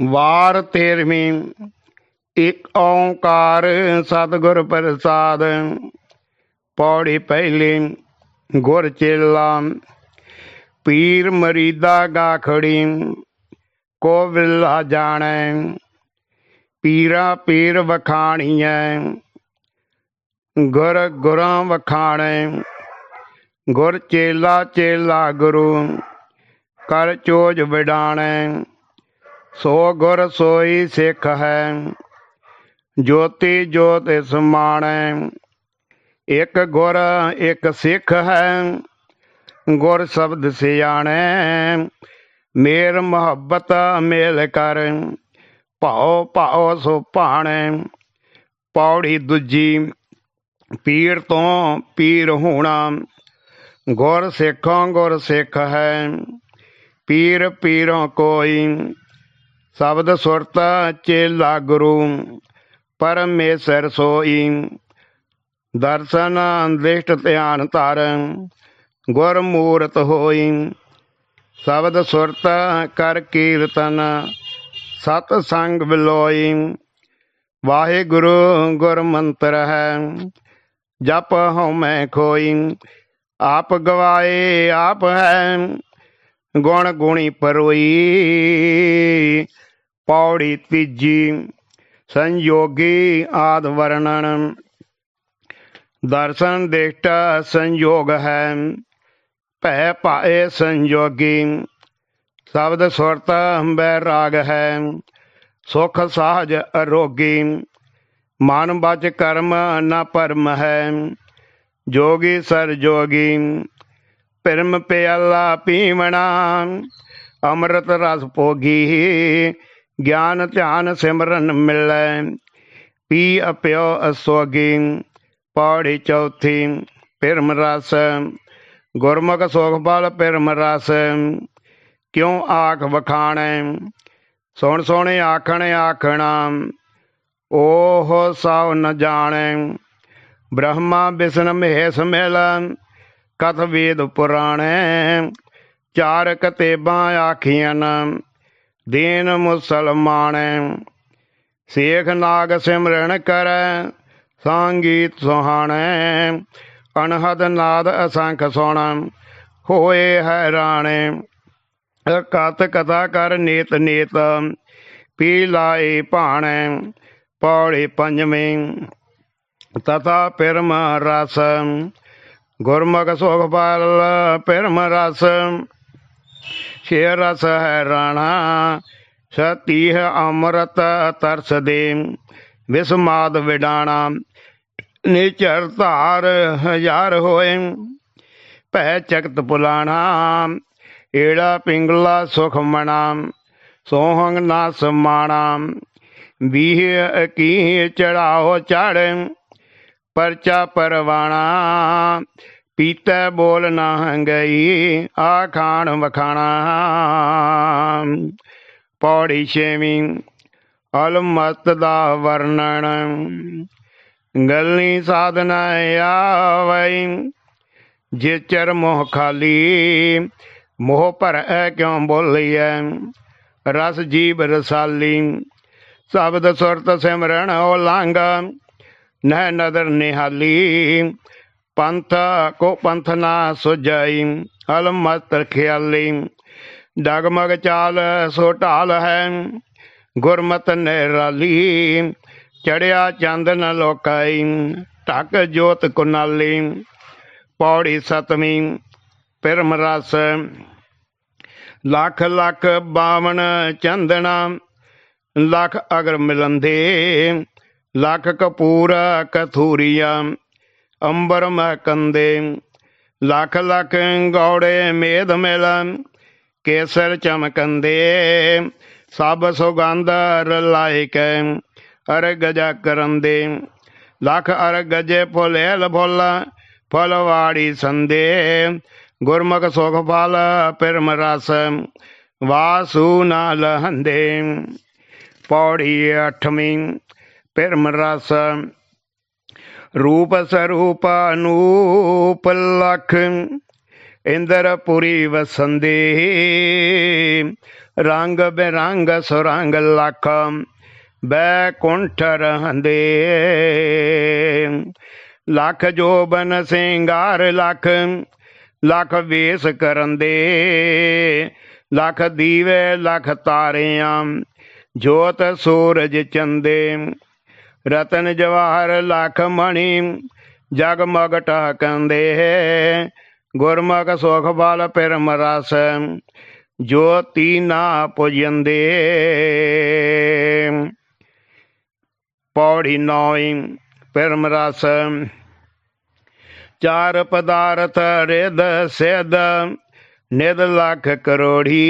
वार 13वीं। एक ओंकार सतगुर प्रसाद। पौड़ी पहली। गुर चेला पीर मरीदा गाखड़ी को विला जाने। पीरा पीर वखाणिया गुर गुरा वखाणे। गुर चेला चेला गुरु कर चोज विडाणे। सो गुर सोई सिख है ज्योति ज्योत समाणे। एक गुर एक सिख है गुर शब्द सियाणे। मेर मोहब्बत मेल कर भाओ भाओ सो भाणे। पौड़ी दूजी। पीर तो पीर होना गुर सिखों गुर सिख है। पीर पीरों कोई शब्द सुरत चेला गुरु परमेश्वर सोई। दर्शन दृष्ट ध्यान तार गुर मूरत होई। शब्द सुरत कर कीर्तन सत संग बिलोई। वाहे गुरु गुर मंत्र है जप हूँ मैं खोई। आप गवाए आप है गुण गुणी परोई। पौड़ी तीजी। संयोगी आद वर्णन दर्शन दृष्ट संयोग है भै पाए संयोगी। शब्द सुरत बैराग है सुख सहज अरोगी। मन बच कर्म न परम है जोगी सर जोगी। पिरम प्याला पीवना अमृत रस भोगी। ज्ञान ध्यान सिमरन मिलै पी अप्यो असोगी। पौड़ी चौथी। पिरम रस गुरमुख सुख बल पिरम रस क्यों आख वखाणे। सुन सुन आखण आखना ओहो साव न जाने। ब्रह्मा विष्णु महेश मिल कथ वेद पुराणे। चार कतेबा आखियन दीन मुसलमान। शेख नाग सिमरन कर संगीत सुहाने। अनहद नाद असंख सुन होए हैराने। कथ कथा कर नीत नीत पी लाए भाणे। पौड़ी पंजवीं। तथा पिरम रस गुरमुख सुख बल पिरम रस। छे रस है राणा सतीह अमृत तरस दे। विस्माद विडाणा निचर धार हजार होए भै चकत पुलाना। एड़ा पिंगला सुख मना सोहंग ना समाना। बीह की चढ़ाओ चढ़ परचा परवाना। पीते बोल ना गई आखान वखाना। पौड़ी छेवीं। अलमत दा वर्णन गलनी साधना आवई। जे चर मोह खाली मोह पर क्यों बोलिए। रस जीव रसाली शब्द सुरत सिमरन ओलांग न नदर निहाली। पंथ को पंथ ना सुजाई अलमत ख्याली। डगमग चाल सो ढाल है गुरमत निराली। चढ़िया चंद न लोकाई ढक जोत कुनाली। पौड़ी सतवीं। पिरम रस लख लख बावन चंदना लख अगर मिलंदे। लख कपूर कथूरिया अंबर महकंदे। लख लख गौड़े मेद मिलन केसर चमकंदे। सब सुगंध रलाइक अर गजा करंदे। लख अर गजे फुलेल फुल फलवाड़ी संदे। गुरमुख सुख फल पिरम रस वासु न लहंदे। पौड़ी अठवीं। पिरम रस रूप स्वरूप अनूप लख इंद्रपुरी वसंदे। रंग बिरंग सुरंग लख बैकुंठ रहंदे। लख जोबन सिंगार लख लख वेस करंदे। लख दीवे लख तारियां जोत सूरज चंदे। रतन जवाहर लख मणि जगमग टहकंदे। गुरमुख सुख बल पिरम रस ज्योति ना पुजंदे। पौड़ी नौवीं पिरम रस चार पदार्थ रिद सिद निद लख करोड़ी।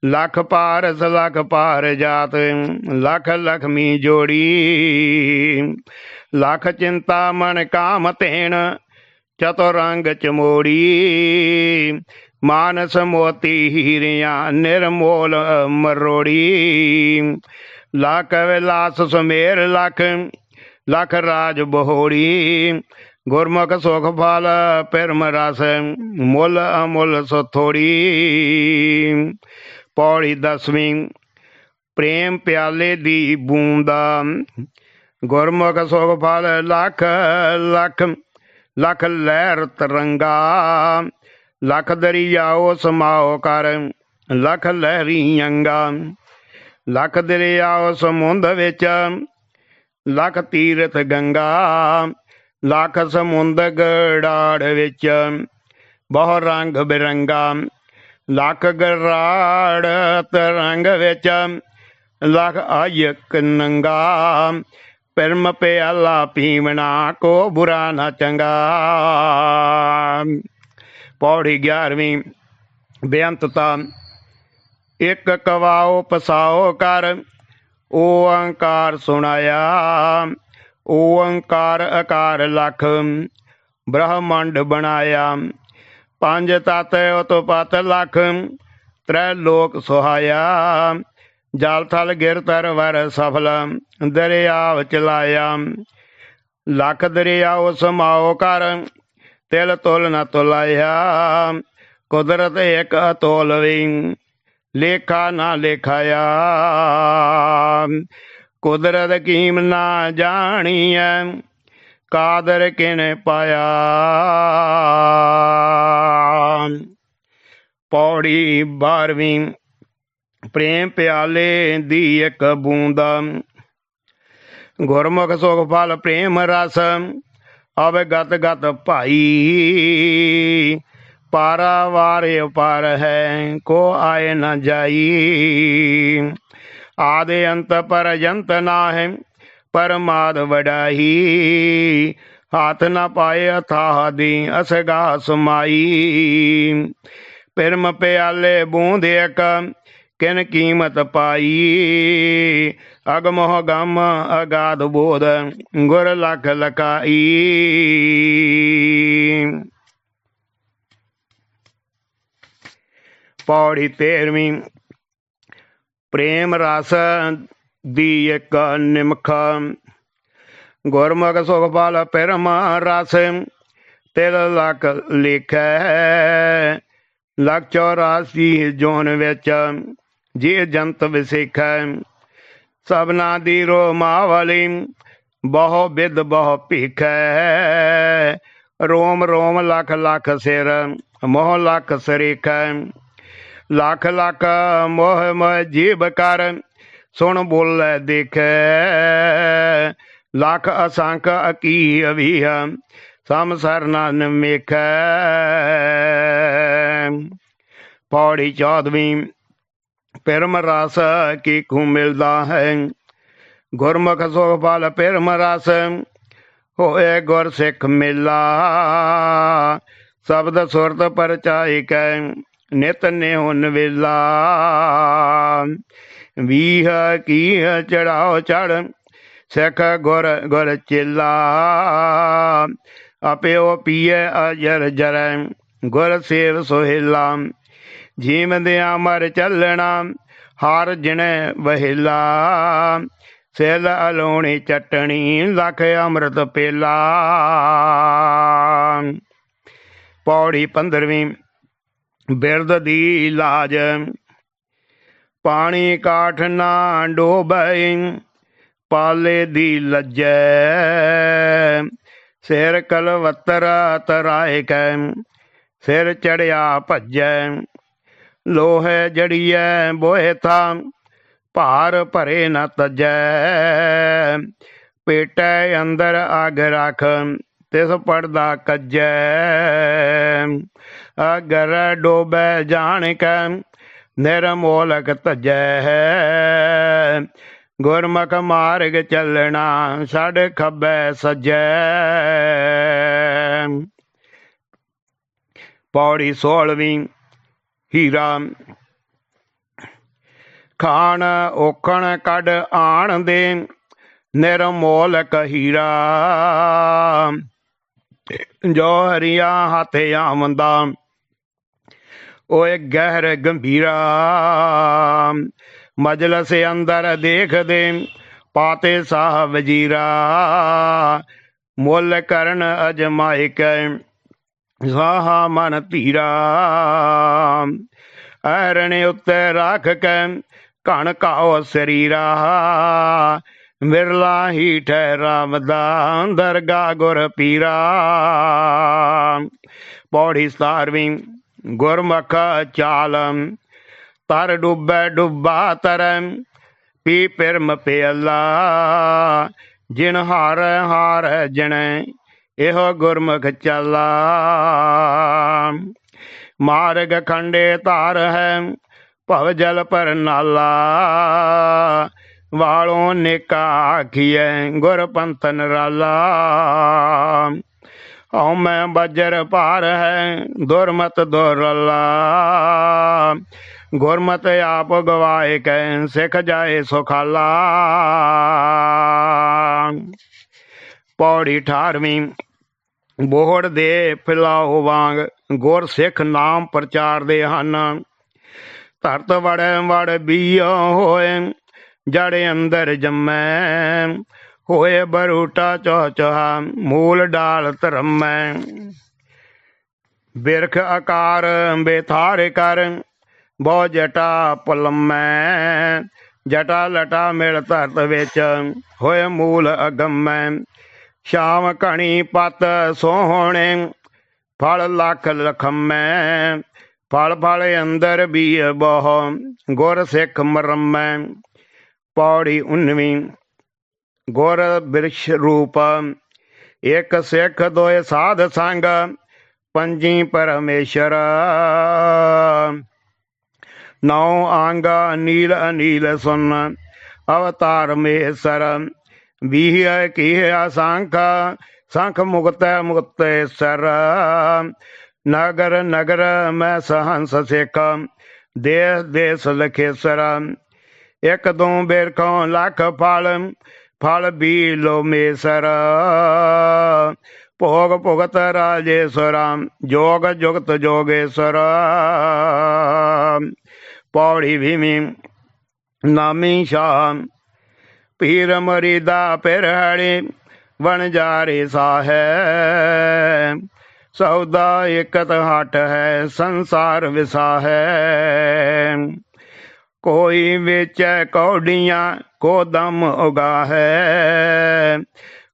लख पारस लख पार जात लख लक्ष्मी जोड़ी। लख चिंता मन काम तेण चतुरंग चमोड़ी। मानस मोती हीरिया निर्मोल मरोड़ी। लख विलास सुमेर लख लख राज बहोड़ी। गुरमुख सुख फल पिरम रस मुल अमुल सुथोड़ी। पौड़ी दसवीं प्रेम प्याले दी बूंदा। गुरमुख सुख फल लख लख लख लहर तरंगा। लख दरियाओ समाओ कर लख लहरी अंगा। लख दरियाओ समुंद विच लख तीरथ गंगा। लख समुंद गड़ाड़ विच बहु रंग बिरंगा। लख गराड़ तरंग विच लख अयक नंगा। पिरम प्याला पीवना को बुरा न चंगा। पौड़ी 11वीं बेअंतता एक कवाओ पसाओ कर ओंकार सुनाया। ओंकार अकार लख ब्रह्मंड बनाया। पंज तत उतपत लख त्रै लोक सुहाया। जल थल गिर तर वर सफल दरियाव चलाया। लख दरियाओ समाओ कर तिल तुल न तुलाया। कुदरत एक अतोलवी लेखा ना लेखाया। कुदरत कीम ना जानिया कादर किन पाया। पौड़ी 12वीं प्रेम प्याले दी एक बूंदा। गुरमुख सुख फल प्रेम रस अब गत गत भाई। पारा वारे पार है को आए न जाई। आदि अंत पर जंत ना है परमाद वडाही। हाथ न पाए अथाह दी असगा समाई। पिरम प्याले बूंद एक किन कीमत पाई। अगमोह गम अगाध बोध गुर लख लकाई। पौड़ी 13वीं प्रेम रस दी एक निमख। गुरमुख सुख फल पिरम रस तिल लख लिखै। लख 84 जोन विच जे जंत विसेखै। सबना दी रो मावली बहु बिद बहु भीखै। रोम रोम लख लख सिर मोह लख सरीखै। लख लख मोह मोह जीव कर सुन बोले देखे। लख असंख अकी अभीह सम सर नन मेख। पौड़ी 14वीं पिरम रस की खूँ मिलदा है। गुरमुख सुख फल पिरम रस होए गुर सिख मेला। शब्द सुरत परचाई कै नित नेहुन वेला। ਵੀਹ ਕੀਹ ਚੜਾਓ ਚੜ ਸਿੱਖ ਗੁਰ ਗੁਰ ਚੇਲਾ। ਅਪਿਓ ਪੀਏ ਅਜਰ ਜਰੈ ਗੁਰ ਸੇਵ ਸੁਹੇਲਾ। ਜੀਵਦਿਆਂ ਮਰ ਚੱਲਣਾ ਹਰ ਜਿਣੇ ਵਹੇਲਾ। ਸਿਲ ਅਲੋਣੀ ਚਟਣੀ ਲਖ ਅੰਮ੍ਰਿਤ ਪੇਲਾ। ਪੌੜੀ 15ਵੀਂ ਬਿਰਦ ਦੀ ਲਾਜ। ਪਾਣੀ ਕਾਠ ਨਾ ਡੋਬੈ, ਪਾਲੇ ਦੀ ਲੱਜੈ। ਸਿਰ ਕਲਵੱਤਰ ਤਰਾਏ ਕੈ, ਸਿਰ ਚੜਿਆ ਭੱਜੈ। ਲੋਹੇ ਜੜੀਐ ਬੋਏ ਥਾ, ਭਾਰ ਭਰੇ ਨ ਤਜੈ। ਪੇਟੈ ਅੰਦਰ ਅਗ ਰਖ, ਤਿਸ ਪੜਦਾ ਕੱਜੈ। ਅਗਰ ਡੋਬੈ ਜਾਣ ਕੈ, ਨਿਰਮੋਲਕ ਤਜੈ। ਗੁਰਮੁਖ ਮਾਰਗ ਚੱਲਣਾ, ਛੱਡ ਖੱਬੈ ਸੱਜੈ। ਪੌੜੀ 16ਵੀਂ। ਹੀਰਾ। ਖਾਣ ਔਖਣ ਕੱਢ ਆਣ ਦੇ, ਨਿਰਮੋਲਕ ਹੀਰਾ। ਜੋ ਹਰੀਆ ਹੱਥ ਆਵੰਦਾ, ਓਏ ਗਹਿਰ ਗੰਭੀਰਾ। ਮਜਲਸ ਅੰਦਰ ਦੇਖਦੇ, ਪਾਤੇ ਸਾਹ ਵਜੀਰਾ। ਮੁੱਲ ਕਰਨ ਅਜਮਾਇ ਕੈ, ਸਾਹਾ ਮਨ ਧੀਰਾ। ਐਰਣ ਉੱਤੇ ਰੱਖ ਕੇ, ਘਣ ਘਾਓ ਸਰੀਰਾ। ਵਿਰਲਾ ਹੀ ਠਹਿਰਾਵਦਾ, ਦਰਗਾ ਗੁਰ ਪੀਰਾ। ਪੌੜੀ 17ਵੀਂ। ਗੁਰਮੁਖ ਚਾਲ। ਤਰ ਡੁੱਬੈ ਡੁੱਬਾ ਤਰੈ, ਪੀ ਪਿਰਮ ਪਿਆਲਾ। ਜਿਨ ਹਾਰ ਹਾਰ ਜਣੈ, ਇਹੋ ਗੁਰਮੁਖ ਚਾਲਾ। ਮਾਰਗ ਖੰਡੇ ਧਾਰ ਹੈ, ਭਵ ਜਲ ਪਰ ਨਾਲਾ। ਵਾਲੋਂ ਨੇਕਾ ਆਖੀਐ, ਗੁਰ ਪੰਥ ਨਿਰਾਲਾ। ਹਉ ਮੈਂ ਬਜਰ ਭਾਰ ਹੈ, ਦੁਰਮਤ ਦੁਰਲਾ। ਗੁਰਮਤ ਆਪ ਗਵਾਏ ਕੈ, ਸਿੱਖ ਜਾਏ ਸੁਖਾਲਾ। ਪੌੜੀ 18ਵੀਂ। ਬੋਹੜ ਦੇ ਫਿਲਾਓ ਵਾਂਗ, ਗੁਰ ਸਿੱਖ ਨਾਮ ਪ੍ਰਚਾਰਦੇ ਹਨ। ਧਰਤ ਵੜੈ ਵੜ ਬੀਓ ਹੋਏ, ਜੜ ਅੰਦਰ ਜੰਮੈ। ਹੋਏ ਬਰੂਟਾ ਚੌਚਹਾ, ਮੂਲ ਡਾਲ ਧਰਮੈ। ਬਿਰਖ ਆਕਾਰ ਬੇਥਾਰ ਕਰ, ਬਹੁ ਜਟਾ ਪਲਮੈ। ਜਟਾ ਲਟਾ ਮਿਲ ਧਰਤ ਵਿੱਚ, ਹੋਏ ਮੂਲ ਅਗੰਮੈ। ਸ਼ਾਮ ਘਣੀ ਪਤ ਸੋਹਣੇ, ਫਲ ਲੱਖ ਲਖਮੈ। ਫਲ ਫਲ ਅੰਦਰ ਵੀ ਬਹੁ, ਗੁਰ ਸਿੱਖ ਮਰਮੈ। ਪੌੜੀ 19ਵੀਂ। ਗੁਰ ਬਿਰਛ ਰੂਪ। ਇੱਕ ਸਿੱਖ ਦੋਏ ਸਾਧ ਸੰਗ, ਪੰਜੀ ਪਰਮੇਸ਼ਰ। ਨੌ ਅੰਗ ਨੀਲ ਅਨੀਲ ਸੁਨ, ਅਵਤਾਰ ਮਹੇਸਰ। ਵੀਹ ਕੀਹ ਅਸੰਖ, ਸੰਖ ਮੁਕਤ ਮੁਕਤੇਸਰ। ਨਗਰ ਨਗਰ ਮੈਂ ਸਹੰਸ ਸਿੱਖ, ਦੇਸ ਦੇਸ ਲਖੇਸਰ। ਇੱਕ ਦੋ ਬਿਰਖੋਂ ਲੱਖ ਫਲ, ਫਲ ਵੀ ਲੋ ਮੇਸਰ। ਭੋਗ ਭੁਗਤ ਰਾਜੇਸ਼ਵਰ, ਜੋਗ ਜੁਗਤ ਜੋਗੇਸ਼ਵਰ। ਪੌੜੀ 20ਵੀਂ। ਨਾਮੀ ਸ਼ਾਹ। ਪੀਰ ਮਰੀਦਾ ਪਿਰਹੜੀ, ਵਣਜਾਰੇ ਸਾਹੈ। ਸੌਦਾ ਇਕਤ ਹਟ ਹੈ, ਸੰਸਾਰ ਵਿਸਾਹੈ। ਕੋਈ ਵੇਚੈ ਕੌਡੀਆਂ, ਕੋ ਦਮ ਉਗਾਹੈ।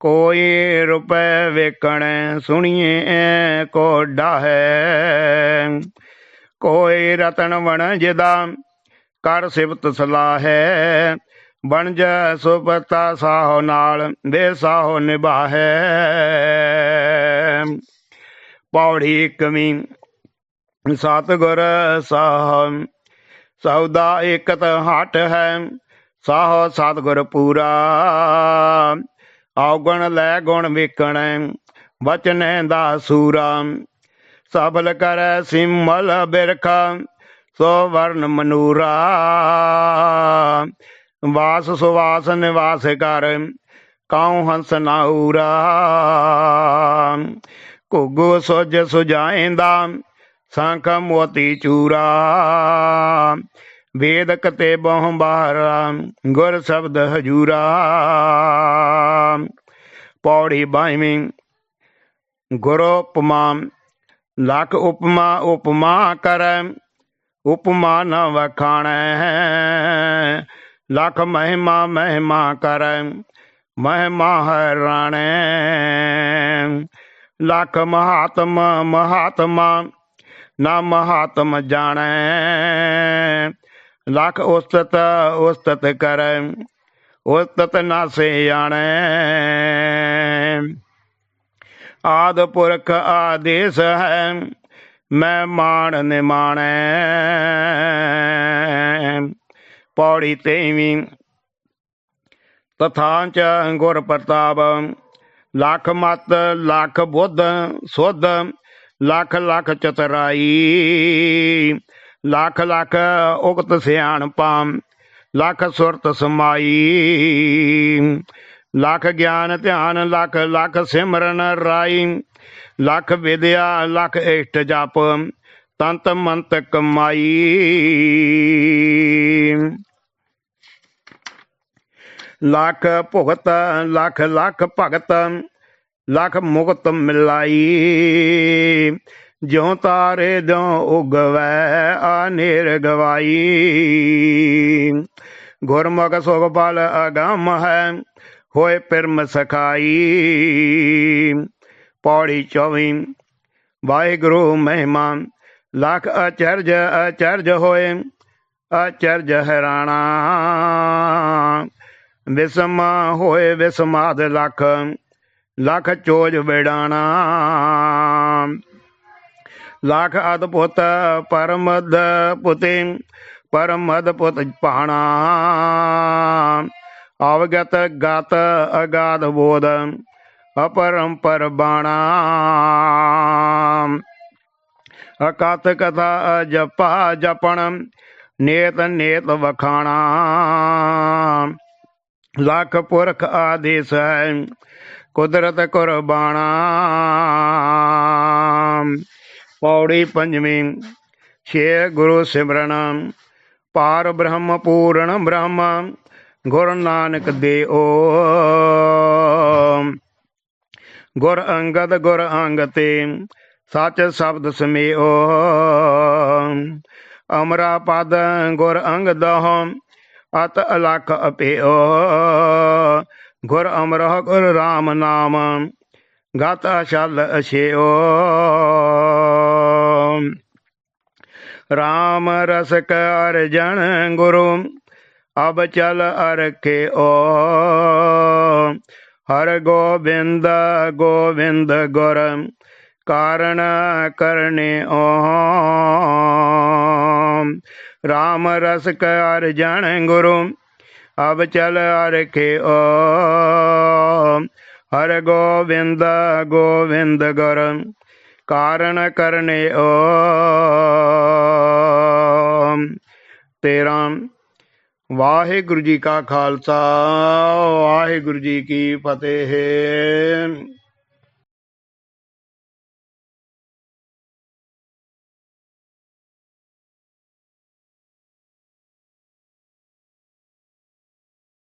ਕੋਈ ਰੁਪਏ ਵੇਕਣੈ, ਸੁਣੀਏ ਕੋ ਡਾਹੈ। ਕੋਈ ਰਤਨ ਵਣਜਦਾ, ਕਰ ਸਿਫਤ ਸਲਾਹੈ। ਬਣਜ ਸੁਪਤਾ ਸਾਹੋ ਨਾਲ, ਬੇਸਾਹੋ ਨਿਭਾਹੈ। ਪੌੜੀ 21ਵੀਂ। ਸਤਿਗੁਰ ਸਾਹ। ਸੌਦਾ ਇਕਤ ਹਟ ਹੈ, ਸਾਹੋ ਸਤਿਗੁਰ ਪੂਰਾ। ਔਗਣ ਲੈ ਗੁਣ ਵੇਕਣੈ, ਬਚਨੈ ਦਾ ਸੂਰਾ। ਸਫਲ ਕਰੈ ਸਿਮਲ ਬਿਰਖਾ, ਸੋ ਵਰਨ ਮਨੂਰਾ। ਵਾਸ ਸੁਵਾਸ ਨਿਵਾਸ ਕਰ, ਕਾਉ ਹੰਸ ਨਾਊਰਾ। ਘੁੱਗੂ ਸੁਜ ਸੁਜਾਏਂਦਾ, ਸੰਖ ਮੋਤੀ ਚੂਰਾ। ਵੇਦਕ ਤੇ ਬਹੁ ਬਾਰਾ, ਗੁਰ ਸ਼ਬਦ ਹਜੂਰਾ। ਪੌੜੀ 22ਵੀਂ। ਗੁਰੂ ਉਪਮਾ। लख उपमा उपमा करੈ, उपमा न वखाणै। लख महिमा महिमा करੈ, महिमा हराणै। लख महात्मा महात्मा, ना महात्म जाणै। लख उस्तत उस्तत करੈ, उस्तत ना से आणै। आद पुरख आदेश है, मैं मान निमाणै। पौड़ी 23। तथांच गुर प्रताप, लख मत लख बुद्ध सुध, लख लख चतुराई। लख लख उगत सियाणपा, लख सुरत समाई। लख ज्ञान ध्यान, लख लख सिमरन राई। लख विद्या लख इष्ट जप, तंत मंत कमाई। लख भुगत लख लख भगत, लख मुगत मिलाई। ज्यों तारे द्यों उगवै, अनेर गवाई। गुरमुख सुख बल अगम है, होए पिरम सखाई। पौड़ी 24। वाहिगुरु महिमा, लख अचरज अचरज होए, अचरज हैराणा। विषम होए विषमाद लख, लख चोज बेड़ाणा। लख अदभुत परमद पुते, परमद पुत पाणा। अवगत गत अगाध बोध, अपरंपर बाणा। अकथ कथा जपा जपण, नेत नेत वखाणा। लख पुरख आदेश है, कुदरत कुर्बाना। पौड़ी 5। छे गुरु सिमरन, पार ब्रह्म पूर्ण ब्रह्म, गुरु नानक देओ। गुर अंगद गुर अंगते, सच शब्द समेओ। अमरा पद गुर अंगद, अत अलख अपेओ। गुर अमरह गुर राम नाम, गत अचल अछेओ। राम रस कर जन गुरु, अब चल अरखे ओ। हर गोविंद गोविंद गुर, कारण करने ओ। राम रस कर जन गुरु, अब चल अरखे ओ। हर गोविंद गोविंद गुर, कारण करने ओ। 13। वाहिगुरु जी का खालसा, वाहिगुरु जी की फतेह।